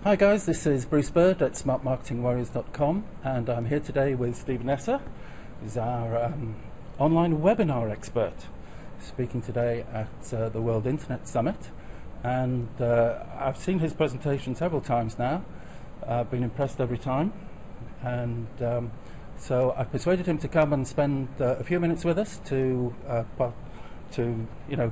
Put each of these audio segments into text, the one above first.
Hi guys, this is Bruce Bird at smartmarketingwarriors.com, and I'm here today with Steven-Essa, who's our online webinar expert, speaking today at the World Internet Summit. And I've seen his presentation several times now. I've been impressed every time, and so I persuaded him to come and spend a few minutes with us to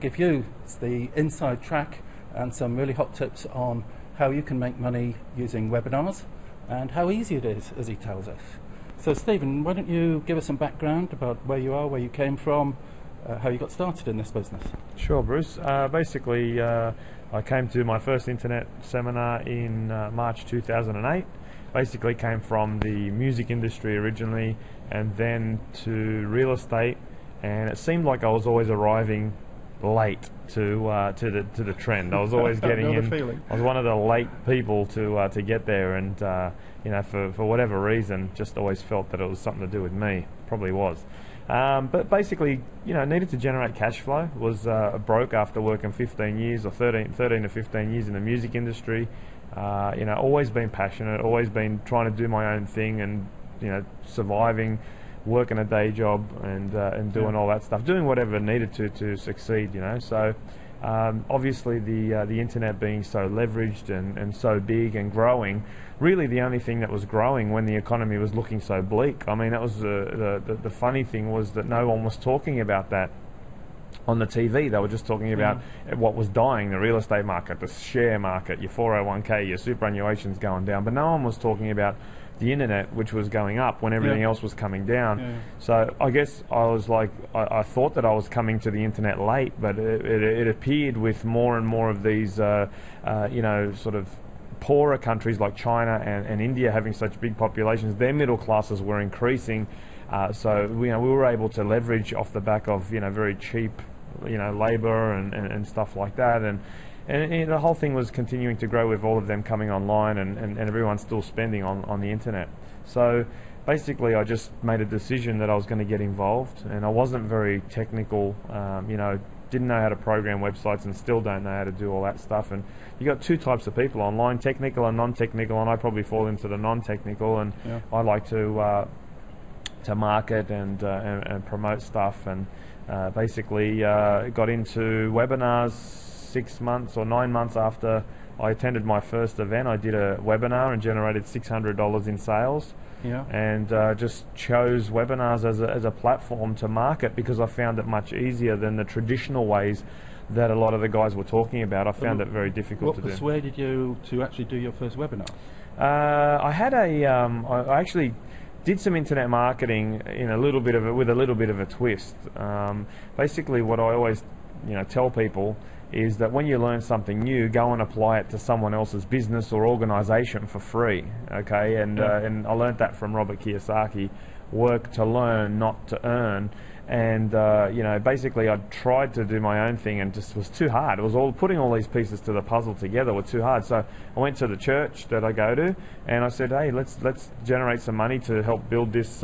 give you the inside track and some really hot tips on how you can make money using webinars and how easy it is, as he tells us. So Stephen, why don't you give us some background about where you are, where you came from, how you got started in this business? Sure, Bruce. Basically, I came to my first internet seminar in March 2008. Basically came from the music industry originally and then to real estate, and it seemed like I was always arriving late to the trend. I was always getting in. I was one of the late people to get there, and for whatever reason, just always felt that it was something to do with me. Probably was. But basically, needed to generate cash flow. Was broke after working 15 years or 13 to 15 years in the music industry. Always been passionate, always been trying to do my own thing, and surviving, working a day job, and doing all that stuff, doing whatever needed to succeed. So obviously the internet being so leveraged and so big and growing, really the only thing that was growing when the economy was looking so bleak. I mean, that was the funny thing was that no one was talking about that on the TV. They were just talking about what was dying, the real estate market, the share market, your 401k, your superannuation's going down, but no one was talking about the internet, which was going up when everything else was coming down. So I guess I was like, I thought that I was coming to the internet late, but it appeared with more and more of these sort of poorer countries like China and India having such big populations, their middle classes were increasing. So we were able to leverage off the back of very cheap labor and stuff like that, and the whole thing was continuing to grow with all of them coming online and everyone still spending on the internet. So basically I just made a decision that I was going to get involved, and I wasn't very technical, didn't know how to program websites and still don't know how to do all that stuff. And you got two types of people online, technical and non-technical, and I probably fall into the non-technical, and I like to market and promote stuff, and basically got into webinars 6 months or 9 months after I attended my first event. I did a webinar and generated $600 in sales, and just chose webinars as a platform to market because I found it much easier than the traditional ways that a lot of the guys were talking about. I found it very difficult to do. What persuaded you to actually do your first webinar? I had I actually did some internet marketing with a little bit of a twist. Basically, what I always tell people is that when you learn something new, go and apply it to someone else's business or organization for free. Okay, and I learned that from Robert Kiyosaki: work to learn, not to earn. And basically I tried to do my own thing, and just was too hard. It was all putting all these pieces to the puzzle together were too hard. So I went to the church that I go to, and I said, hey, let's generate some money to help build this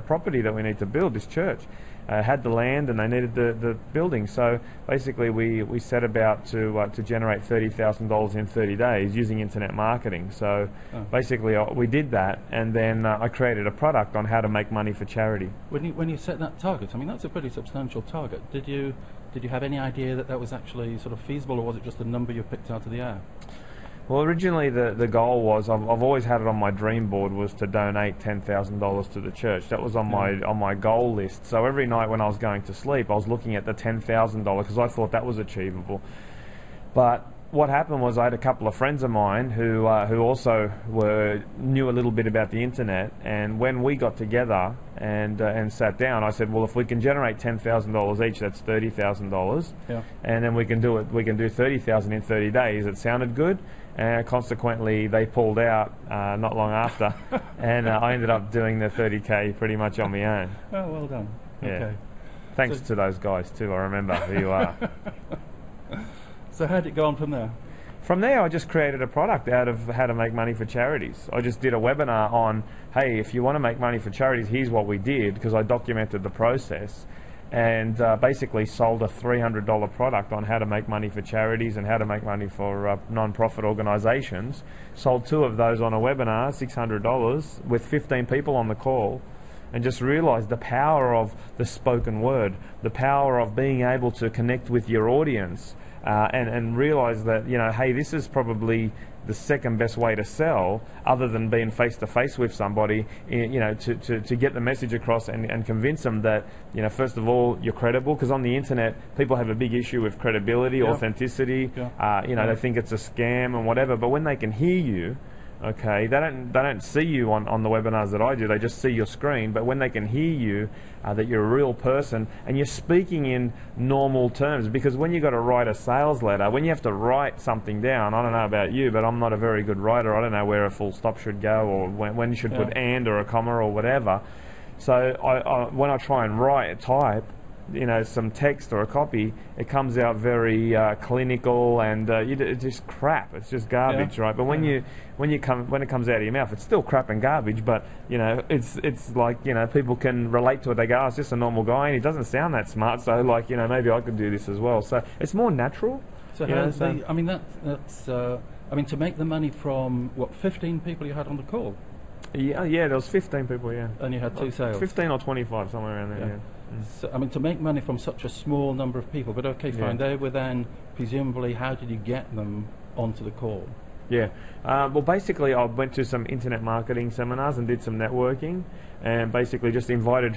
property that we need to build, this church. Had the land and they needed the building. So basically we set about to generate $30,000 in 30 days using internet marketing. So basically we did that, and then I created a product on how to make money for charity. When you set that target, I mean, that's a pretty substantial target. Did you have any idea that was actually sort of feasible, or was it just a number you picked out of the air? Well, originally the goal was, I've always had it on my dream board, was to donate $10,000 to the church. That was on my goal list. So every night when I was going to sleep, I was looking at the $10,000 because I thought that was achievable. But what happened was I had a couple of friends of mine who also knew a little bit about the internet, and when we got together and sat down, I said, well, if we can generate $10,000 each, that's $30,000, and then we can do $30,000 in 30 days. It sounded good. And consequently, they pulled out not long after, and I ended up doing the 30K pretty much on my own. Oh, well done. Yeah. Okay. Thanks to those guys too. I remember who you are. So how did it go on from there? From there, I just created a product out of how to make money for charities. I just did a webinar on, hey, if you want to make money for charities, here's what we did, because I documented the process. and basically sold a $300 product on how to make money for charities and how to make money for non-profit organisations. Sold 2 of those on a webinar, $600, with 15 people on the call, and just realised the power of the spoken word, the power of being able to connect with your audience, and realise that, you know, hey, this is probably the second best way to sell, other than being face to face with somebody, you know, to get the message across and convince them that, you know, first of all, you're credible, because on the internet people have a big issue with credibility, authenticity. You know, they think it's a scam and whatever, but when they can hear you, okay, they don't see you on the webinars that I do, they just see your screen, but when they can hear you, that you're a real person and you're speaking in normal terms, because when you got to write a sales letter, when you have to write something down, I don't know about you, but I'm not a very good writer, I don't know where a full stop should go, or when you should put and or a comma or whatever, so when I try and type, you know, some text or a copy, it comes out very clinical, and it's just crap. It's just garbage, right? But when it comes out of your mouth, it's still crap and garbage. But you know, it's like, you know, people can relate to it. They go, "Oh, it's just a normal guy, and he doesn't sound that smart." So, like, you know, maybe I could do this as well. So it's more natural. So, I mean, that's I mean, to make the money from 15 people you had on the call. Yeah, there was 15 people, and you had 2 sales. 15 or 25, somewhere around there. Yeah. So, I mean, to make money from such a small number of people, but okay, fine. They were then, presumably, how did you get them onto the call? Yeah, well, basically, I went to some internet marketing seminars and did some networking, and basically just invited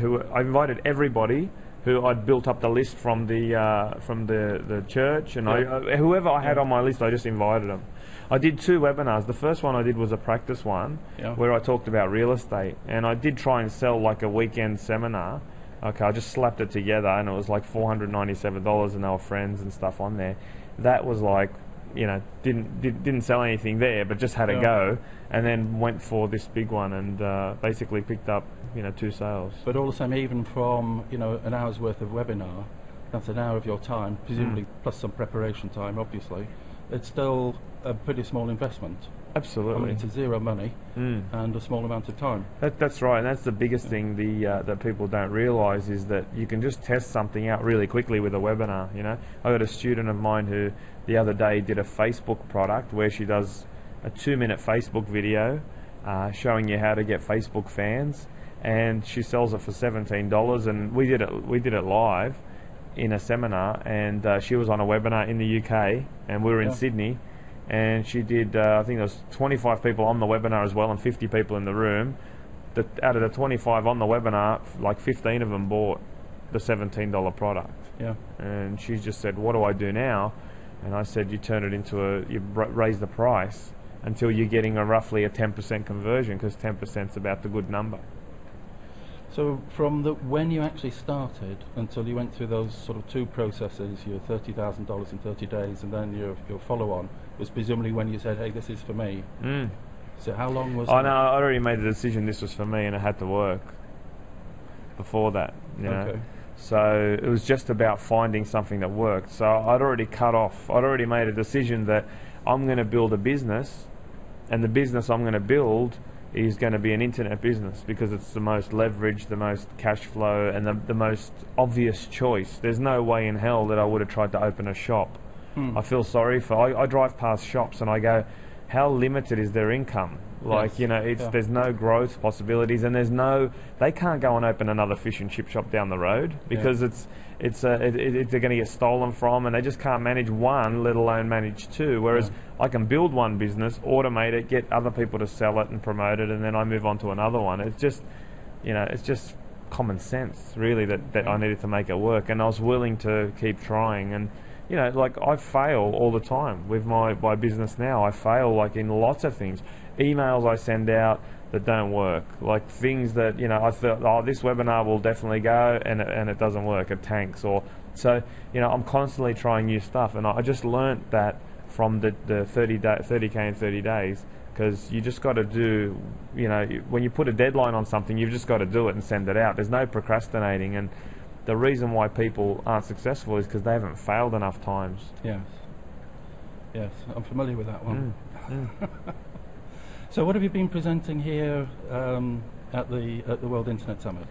everybody who I'd built up the list from the church, and whoever I had on my list, I just invited them. I did 2 webinars. The first one I did was a practice one, where I talked about real estate, and I did try and sell like a weekend seminar. Okay, I just slapped it together, and it was like $497, and they were friends and stuff on there. That was like, you know, didn't sell anything there, but just had a go, and then went for this big one, and basically picked up, you know, 2 sales. But all the same, even from, you know, an hour's worth of webinar, that's an hour of your time, presumably plus some preparation time, obviously. It's still a pretty small investment. Absolutely. I mean, it's zero money and a small amount of time. That's right, and that's the biggest thing that people don't realise, is that you can just test something out really quickly with a webinar. You know, I got a student of mine who the other day did a Facebook product where she does a 2-minute Facebook video showing you how to get Facebook fans, and she sells it for $17. And we did it live in a seminar, and she was on a webinar in the UK, and we were in Sydney. And she did, I think there was 25 people on the webinar as well, and 50 people in the room. Out of the 25 on the webinar, like 15 of them bought the $17 product. Yeah. And she just said, "What do I do now?" And I said, "You turn it into you raise the price until you're getting roughly a 10% conversion, because 10% is about the good number." So from when you actually started until you went through those sort of 2 processes, your $30,000 in 30 days, and then your follow-on, was presumably when you said, "Hey, this is for me." So how long was? Oh no, I already made the decision this was for me, and it had to work. Before that, you know. So it was just about finding something that worked. So I'd already made a decision that I'm going to build a business, and the business I'm going to build is going to be an internet business, because it's the most leveraged, the most cash flow, and the most obvious choice. There's no way in hell that I would have tried to open a shop. I feel sorry I drive past shops and I go, how limited is their income? Like, you know, there's no growth possibilities, and they can't go and open another fish and chip shop down the road, because they're going to get stolen from, and they just can't manage one, let alone manage 2. Whereas I can build one business, automate it, get other people to sell it and promote it, and then I move on to another one. It's just, you know, it's just common sense, really, that I needed to make it work, and I was willing to keep trying. And you know, like, I fail all the time with my business now. I fail, like, in lots of things. Emails I send out that don't work, like things that, you know, I thought, oh, this webinar will definitely go, and it doesn't work, it tanks. Or so, you know, I'm constantly trying new stuff, and I just learnt that from the 30K in 30 days, because you just got to do, you know, when you put a deadline on something, you've just got to do it and send it out. There's no procrastinating, and the reason why people aren't successful is because they haven't failed enough times. Yes, I'm familiar with that one. So what have you been presenting here at the World Internet Summit?